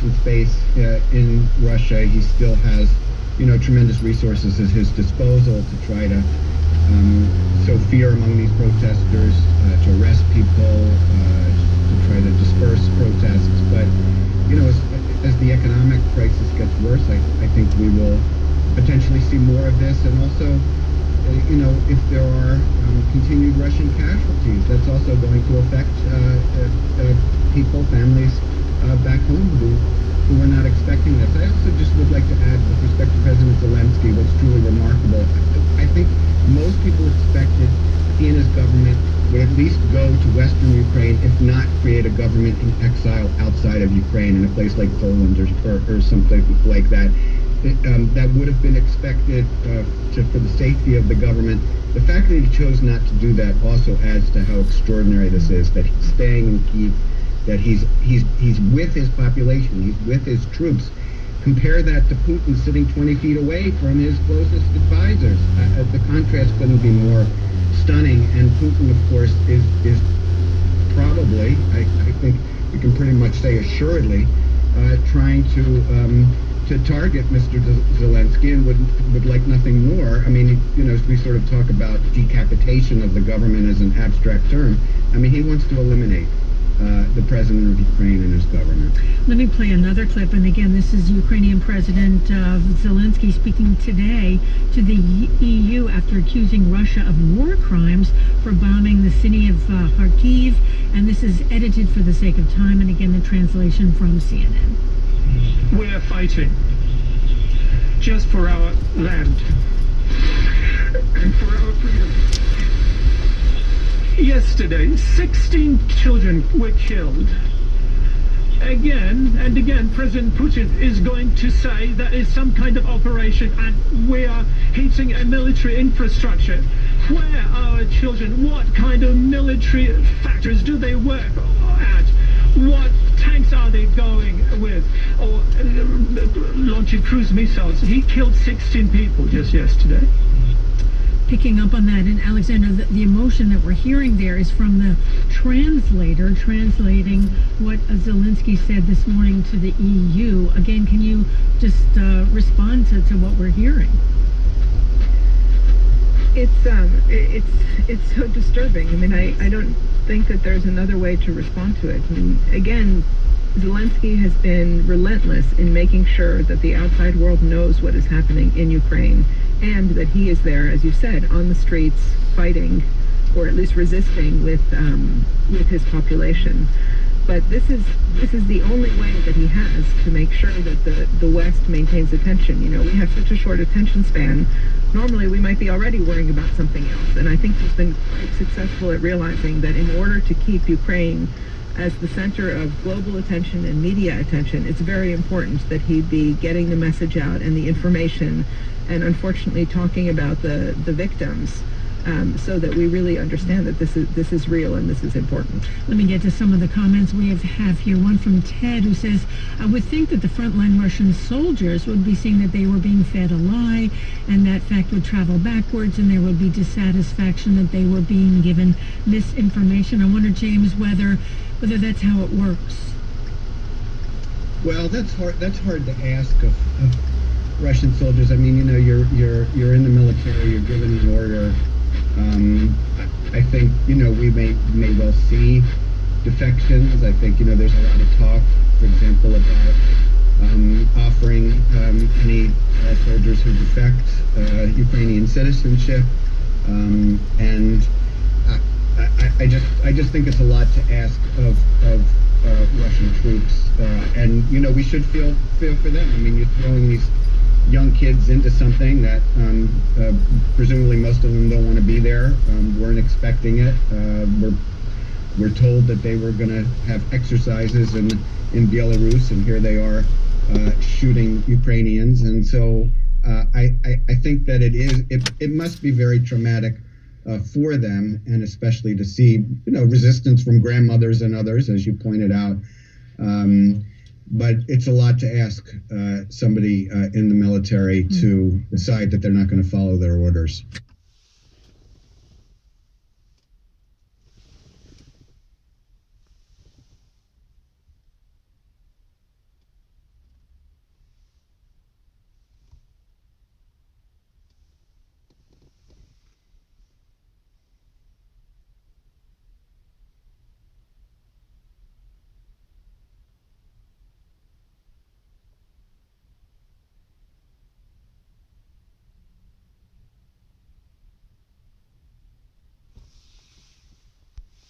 Russian space in Russia. He still has, tremendous resources at his disposal to try to sow fear among these protesters, to arrest people, to try to disperse protests. But, as the economic crisis gets worse, I think we will potentially see more of this. And also, if there are continued Russian casualties, that's also going to affect people, families back home who are not expecting this. I also just would like to add, with respect to President Zelensky, what's truly remarkable. I think most people expected he and his government would at least go to Western Ukraine, if not create a government in exile outside of Ukraine, in a place like Poland or something like that. That would have been expected for the safety of the government. The fact that he chose not to do that also adds to how extraordinary this is, that he's staying in Kyiv, that he's with his population, he's with his troops. Compare that to Putin sitting 20 feet away from his closest advisors. The contrast couldn't be more stunning. And Putin, of course, is probably, I think we can pretty much say assuredly, trying to target Mr. Zelensky, and would like nothing more. I mean, as we sort of talk about decapitation of the government as an abstract term, I mean, he wants to eliminate the president of Ukraine and his government. Let me play another clip. And again, this is Ukrainian President Zelensky speaking today to the EU after accusing Russia of war crimes for bombing the city of Kharkiv. And this is edited for the sake of time. And again, the translation from CNN. We are fighting just for our land and for our freedom. Yesterday, 16 children were killed. Again and again, President Putin is going to say that is some kind of operation and we are hitting a military infrastructure. Where are our children? What kind of military factors do they work at? What tanks are they going with? Or launching cruise missiles? He killed 16 people just yesterday. Picking up on that, and Alexander, the emotion that we're hearing there is from the translator translating what Zelensky said this morning to the EU. Again, can you just respond to what we're hearing? It's so disturbing. I mean, I don't think that there's another way to respond to it. I mean, again, Zelensky has been relentless in making sure that the outside world knows what is happening in Ukraine, and that he is there, as you said, on the streets fighting, or at least resisting with his population. But this is the only way that he has to make sure that the West maintains attention. We have such a short attention span. Normally, we might be already worrying about something else. And I think he's been quite successful at realizing that in order to keep Ukraine as the center of global attention and media attention, it's very important that he be getting the message out and the information, and unfortunately talking about the victims, so that we really understand that this is real and this is important. Let me get to some of the comments we have here. One from Ted, who says, I would think that the frontline Russian soldiers would be seeing that they were being fed a lie, and that fact would travel backwards, and there would be dissatisfaction that they were being given misinformation. I wonder, James, whether that's how it works. Well, that's hard to ask of Russian soldiers. I mean, you're in the military, you're given an order. I think, we may well see defections. I think, there's a lot of talk, for example, about offering any soldiers who defect Ukrainian citizenship. And I just think it's a lot to ask of Russian troops. And, we should feel for them. I mean, you're throwing these young kids into something that presumably most of them don't want to be there, weren't expecting it. We're told that they were going to have exercises in Belarus, and here they are shooting Ukrainians. And so I think that it must be very traumatic for them, and especially to see resistance from grandmothers and others, as you pointed out. But it's a lot to ask somebody in the military to decide that they're not going to follow their orders.